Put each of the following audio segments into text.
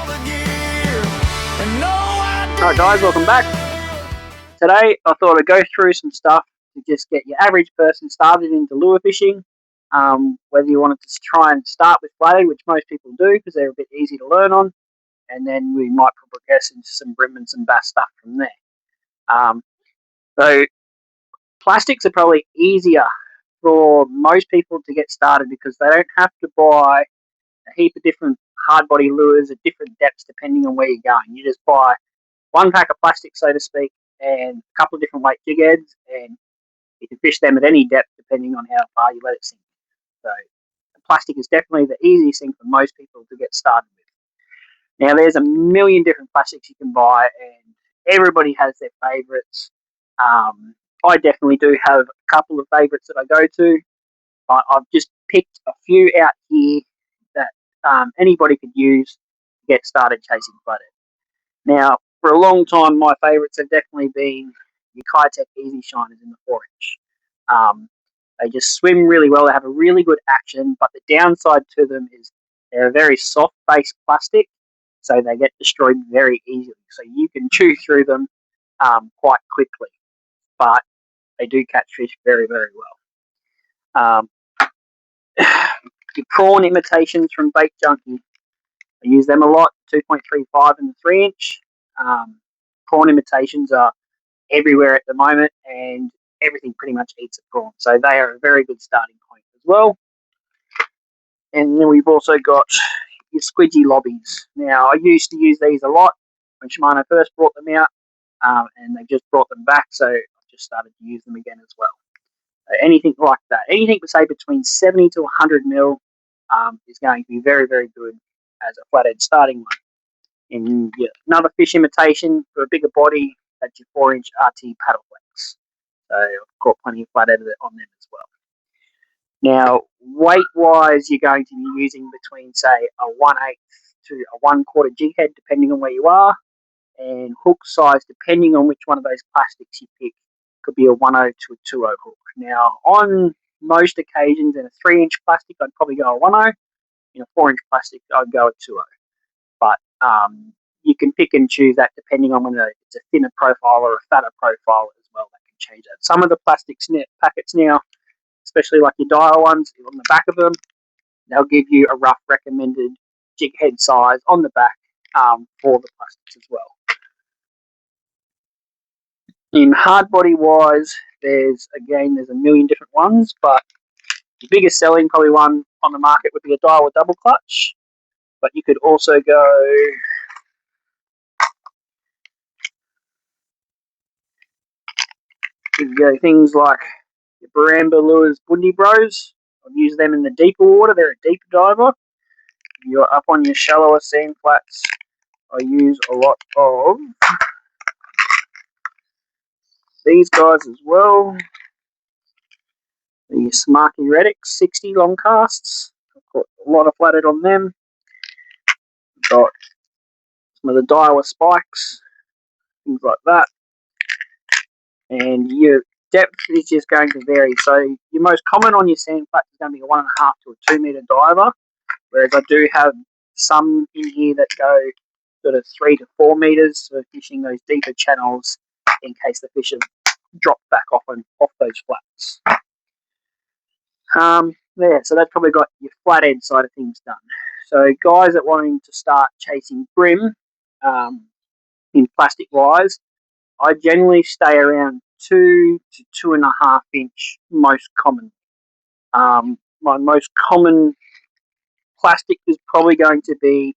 Alright guys, welcome back. Today I thought I'd go through some stuff to just get your average person started into lure fishing. Whether you wanted to try and start with flathead, which most people do because they're a bit easy to learn on, and then we might progress into some brim and some bass stuff from there. So plastics are probably easier for most people to get started because they don't have to buy a heap of different hard body lures at different depths depending on where you're going. You just buy one pack of plastic, so to speak, and a couple of different weight jig heads, and you can fish them at any depth depending on how far you let it sink. So plastic is definitely the easiest thing for most people to get started with. Now there's a million different plastics you can buy, and everybody has their favourites. I definitely do have a couple of favourites that I go to, but I've just picked a few out here that anybody could use to get started chasing flathead. Now, for a long time, my favourites have definitely been your Kitech Easy Shiners in the 4-inch. They just swim really well. They have a really good action, but the downside to them is they're a very soft base plastic, so they get destroyed very easily. So you can chew through them quite quickly, but they do catch fish very, very well. Your prawn imitations from Bait Junkie, I use them a lot, 2.35 in the 3-inch. Prawn imitations are everywhere at the moment, and everything pretty much eats a prawn. So they are a very good starting point as well. And then we've also got your squidgy lobbies. Now, I used to use these a lot when Shimano first brought them out, and they just brought them back, so I've just started to use them again as well. So anything like that, anything say between 70 to 100 mil is going to be very, very good as a flathead starting one. And another fish imitation for a bigger body, that's your 4-inch RT paddle flex. So I've caught plenty of flathead on them as well. Now, weight-wise, you're going to be using between, say, a 1/8 to a 1/4 jig head, depending on where you are, and hook size, depending on which one of those plastics you pick, could be a 1/0 to a 2/0 hook. Now, on most occasions, in a 3-inch plastic, I'd probably go a 1/0. In a 4-inch plastic, I'd go a 2/0. But you can pick and choose that depending on whether it's a thinner profile or a fatter profile as well. That can change that. Some of the plastic packets now, especially like your dial ones, on the back of them, they'll give you a rough recommended jig head size on the back for the plastics as well. In hard body wise, there's a million different ones, but the biggest selling probably one on the market would be a Daiwa double clutch. But you could also go things like your Baramba Lures Bundy Bros. I've used them in the deeper water. They're a deeper diver. If you're up on your shallower sand flats, I use a lot of these guys as well. The Smarky Redix 60 long casts. I've got a lot of flathead on them. Got some of the Daiwa spikes, things like that. And your depth is just going to vary. So your most common on your sand flats is going to be a 1.5 to a 2 meter diver, whereas I do have some in here that go sort of 3 to 4 meters for fishing those deeper channels in case the fish have dropped back off those flats. So that's probably got your flathead side of things done. So guys that wanting to start chasing brim in plastic wise, I generally stay around 2 to 2.5 inch most common. My most common plastic is probably going to be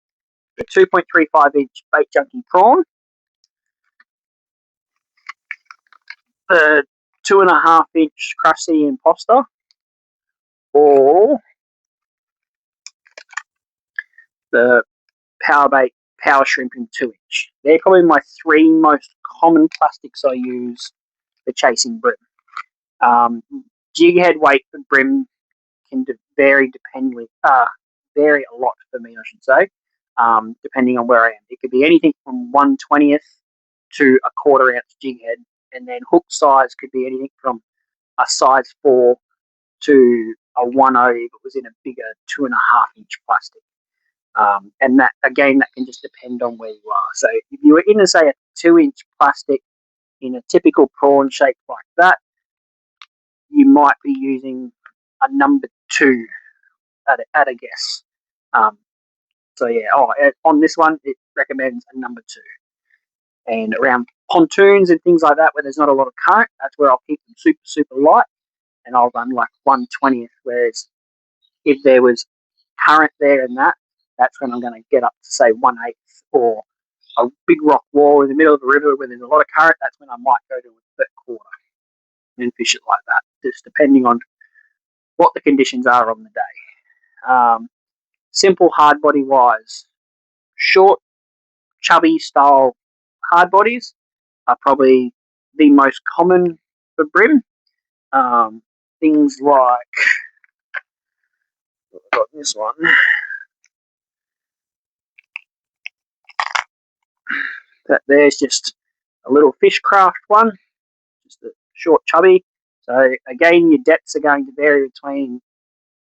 the 2.35 inch Bait Junkie prawn, the 2.5 inch Crush City Imposter, or the Power Bait Power Shrimp in 2-inch. They're probably my 3 most common plastics I use for chasing brim. Jig head weight for brim can vary a lot for me, I should say, depending on where I am. It could be anything from 1/20th to a 1/4 ounce jig head, and then hook size could be anything from a size 4 to a 1/0 if it was in a bigger 2.5 inch plastic. And that again, that can just depend on where you are. So if you were in, a, say, a 2-inch plastic in a typical prawn shape like that, you might be using a number 2 at a guess. Um, so yeah, on this one, it recommends a number 2. And around pontoons and things like that, where there's not a lot of current, that's where I'll keep them super, super light, and I'll run like 1/20th. Whereas if there was current there and that's when I'm going to get up to say 1/8, or a big rock wall in the middle of the river where there's a lot of current. That's when I might go to a 3/4 and fish it like that, just depending on what the conditions are on the day. Simple hard body wise, short, chubby style hard bodies are probably the most common for bream. Things like, I've got this one. That there's just a little fishcraft one, just a short chubby. So again, your depths are going to vary between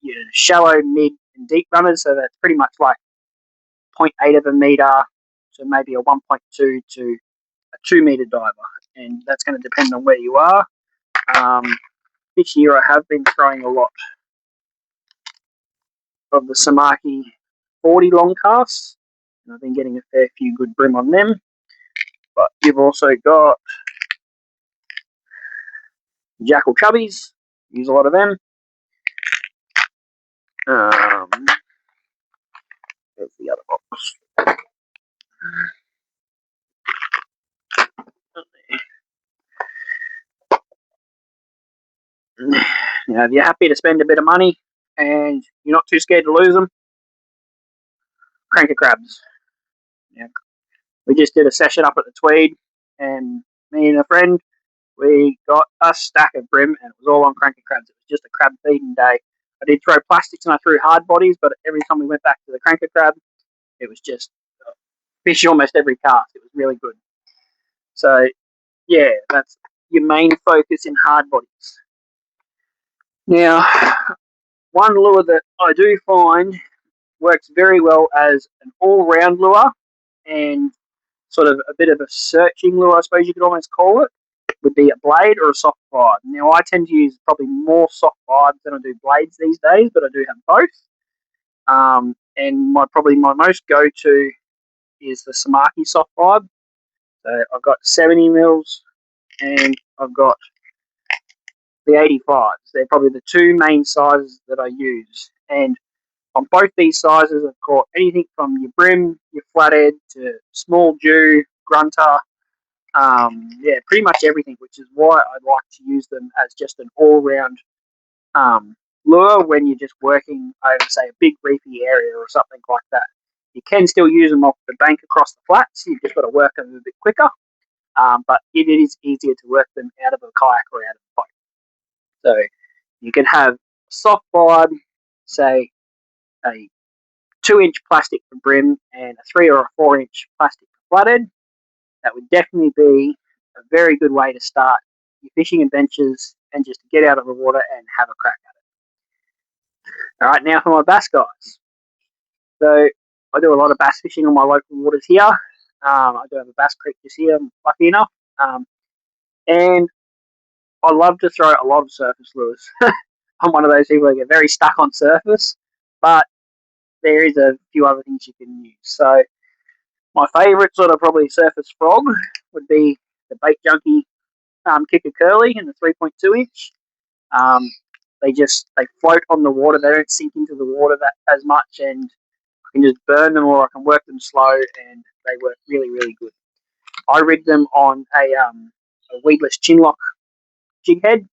your shallow, mid, and deep runners. So that's pretty much like 0.8 of a meter to maybe a 1.2 to a 2 meter diver, and that's going to depend on where you are. This year, I have been throwing a lot of the Samaki 40 long casts, and I've been getting a fair few good bream on them. But you've also got Jackal Chubbies, use a lot of them. There's the other box. Now, if you're happy to spend a bit of money and you're not too scared to lose them, cranker crabs. Yeah. We just did a session up at the Tweed, and me and a friend, we got a stack of bream, and it was all on cranker crabs. It was just a crab feeding day. I did throw plastics and I threw hard bodies, but every time we went back to the cranker crab, it was just fish almost every cast. It was really good. So, yeah, that's your main focus in hard bodies. Now, one lure that I do find works very well as an all-round lure and sort of a bit of a searching lure, I suppose you could almost call it, would be a blade or a soft vibe. Now, I tend to use probably more soft vibes than I do blades these days, but I do have both. And probably my most go-to is the Samaki soft vibe. So I've got 70 mils and I've got the 85s. They're probably the two main sizes that I use. And on both these sizes, I've got anything from your bream, your flathead, to small Jew, grunter, pretty much everything, which is why I like to use them as just an all-round lure when you're just working over, say, a big reefy area or something like that. You can still use them off the bank across the flats. You've just got to work them a bit quicker, but it is easier to work them out of a kayak or out of a boat. So you can have soft vibe, say a 2-inch plastic for bream and a 3 or a 4-inch plastic for flathead. That would definitely be a very good way to start your fishing adventures and just get out of the water and have a crack at it. All right, now for my bass guys. So I do a lot of bass fishing on my local waters here. I do have a bass creek just here, I'm lucky enough. And I love to throw a lot of surface lures. I'm one of those people that get very stuck on surface, but there is a few other things you can use. So my favourite sort of probably surface frog would be the Bait Junkie Kicker Curly in the 3.2 inch. They float on the water. They don't sink into the water that as much, and I can just burn them or I can work them slow, and they work really, really good. I rig them on a weedless chinlock jig head,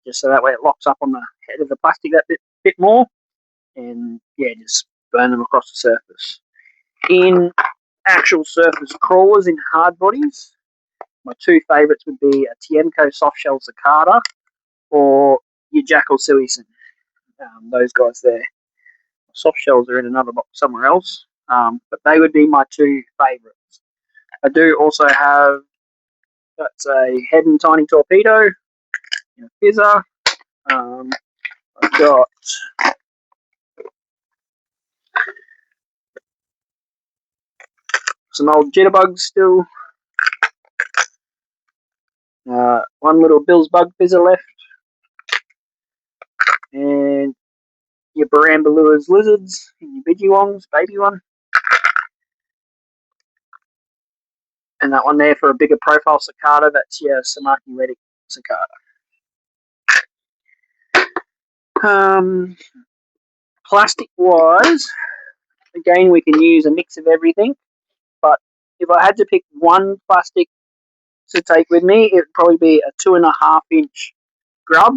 just so that way it locks up on the head of the plastic that bit more, and yeah, just burn them across the surface. In actual surface crawlers in hard bodies, my two favourites would be a Tiemco softshell cicada or your Jackal Suicune. Those guys there. Soft shells are in another box somewhere else, but they would be my two favourites. I do also have, that's a Head and Tiny Torpedo in a fizzer. I've got some old jitterbugs still. One little Bill's bug fizzer left, and your Barambaluas lizards, and your Bidgewongs, baby one, and that one there for a bigger profile cicada. That's your Samaki Reddick cicada. Plastic wise, again we can use a mix of everything. But if I had to pick one plastic to take with me, it would probably be a 2.5 inch grub.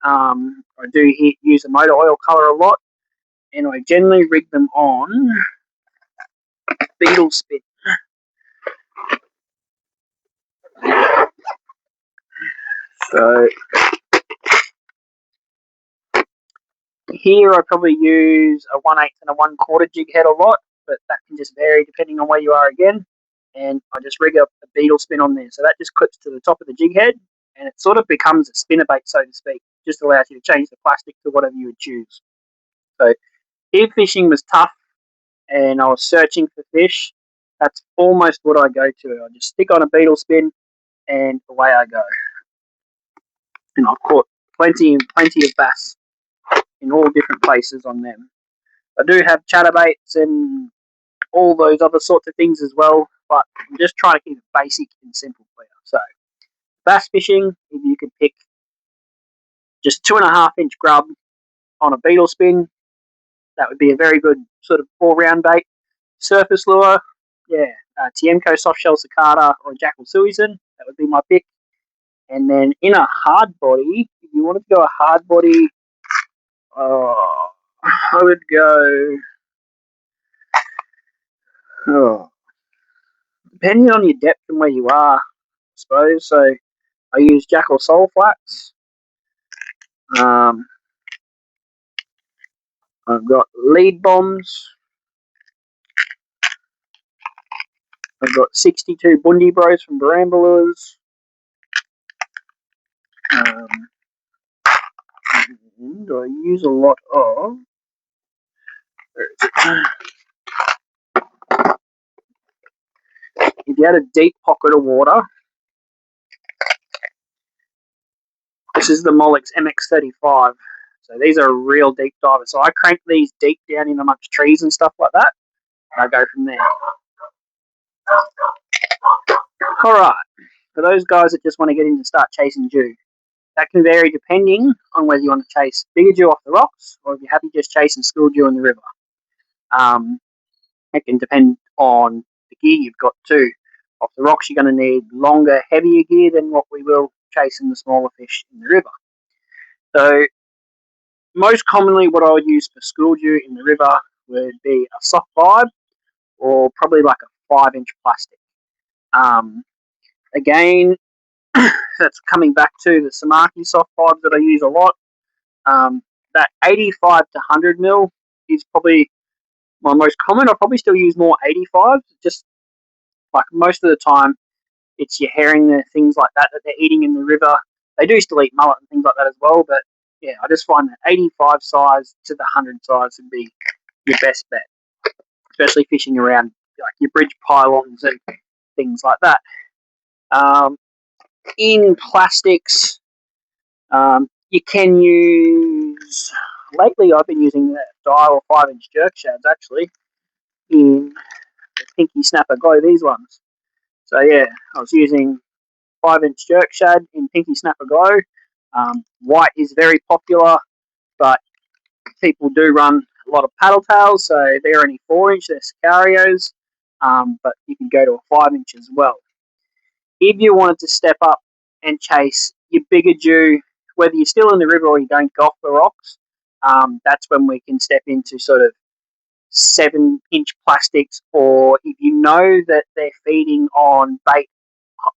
I do use a motor oil colour a lot, and I generally rig them on beetle spin. So here I probably use a 1/8 and a 1/4 jig head a lot, but that can just vary depending on where you are again. And I just rig up a beetle spin on there, so that just clips to the top of the jig head, and it sort of becomes a spinnerbait, so to speak. Just allows you to change the plastic to whatever you would choose. So if fishing was tough and I was searching for fish, that's almost what I go to. I just stick on a beetle spin and away I go. And I've caught plenty of bass in all different places on them. I do have chatterbaits and all those other sorts of things as well, but I'm just trying to keep it basic and simple for you. So bass fishing, if you could pick just 2.5 inch grub on a beetle spin, that would be a very good sort of all-round bait. Surface lure, yeah, Tiemco softshell cicada or jackal suisan, that would be my pick. And then in a hard body, if you wanted to go a hard body, I would go, depending on your depth and where you are, I suppose. So I use jackal soul flats. I've got lead bombs. I've got 62 Bundy Bros from Barambaluas. And I use a lot of. Where is it? If you had a deep pocket of water, this is the Molex MX35. So these are real deep divers. So I crank these deep down in amongst trees and stuff like that. And I go from there. Alright, for those guys that just want to get in and start chasing dew, that can vary depending on whether you want to chase bigger dew off the rocks or if you're happy just chasing school dew in the river. It can depend on the gear you've got too. Off the rocks, you're going to need longer, heavier gear than what we will chasing the smaller fish in the river. So, most commonly, what I would use for school dew in the river would be a soft vibe or probably like a 5-inch plastic. Again, that's coming back to the Samaki soft vibes that I use a lot. That 85 to 100 mil is probably my most common. I probably still use more 85s, just like most of the time it's your herring and things like that they're eating in the river. They do still eat mullet and things like that as well, but yeah, I just find that 85 size to the 100 size would be your best bet, especially fishing around like your bridge pylons and things like that. In plastics, you can use. Lately, I've been using the dial 5-inch jerk shads actually in the Pinky Snapper Go. These ones. So yeah, I was using 5-inch jerk shad in Pinky Snapper Go. White is very popular, but people do run a lot of paddle tails, so they're only 4-inch. They're Sicarios, but you can go to a 5-inch as well. If you wanted to step up and chase your bigger dew, whether you're still in the river or you don't go off the rocks, that's when we can step into sort of 7-inch plastics, or if you know that they're feeding on bait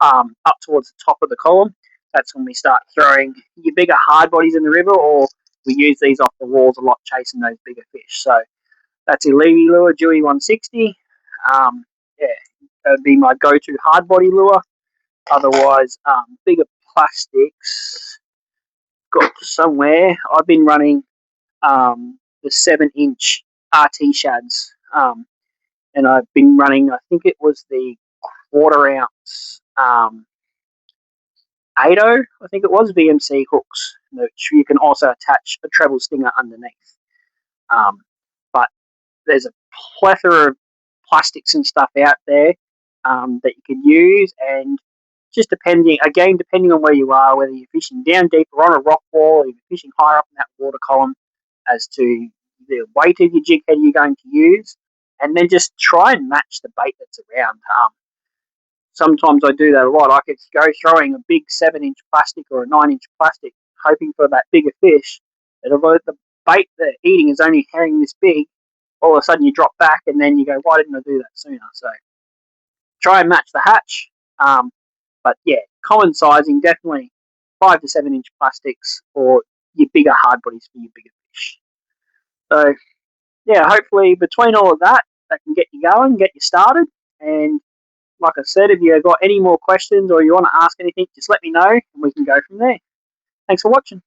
up towards the top of the column, that's when we start throwing your bigger hard bodies in the river, or we use these off the walls a lot chasing those bigger fish. So that's a Levy lure, Dewey 160. Yeah, that would be my go-to hard body lure. Otherwise, bigger plastics, got somewhere. I've been running the 7-inch RT shads. and I've been running, I think it was the quarter ounce 8.0, I think it was, VMC hooks, which you can also attach a treble stinger underneath. But there's a plethora of plastics and stuff out there that you can use, and just depending on where you are, whether you're fishing down deep or on a rock wall, or you're fishing higher up in that water column, as to the weight of your jig head you're going to use, and then just try and match the bait that's around. Sometimes I do that a lot. I could go throwing a big 7-inch plastic or a 9-inch plastic, hoping for that bigger fish. And although the bait they're eating is only herring this big, all of a sudden you drop back and then you go, why didn't I do that sooner? So try and match the hatch. But yeah, common sizing, definitely 5 to 7-inch plastics or your bigger hard bodies for your bigger fish. So yeah, hopefully between all of that, that can get you going, get you started. And like I said, if you've got any more questions or you want to ask anything, just let me know and we can go from there. Thanks for watching.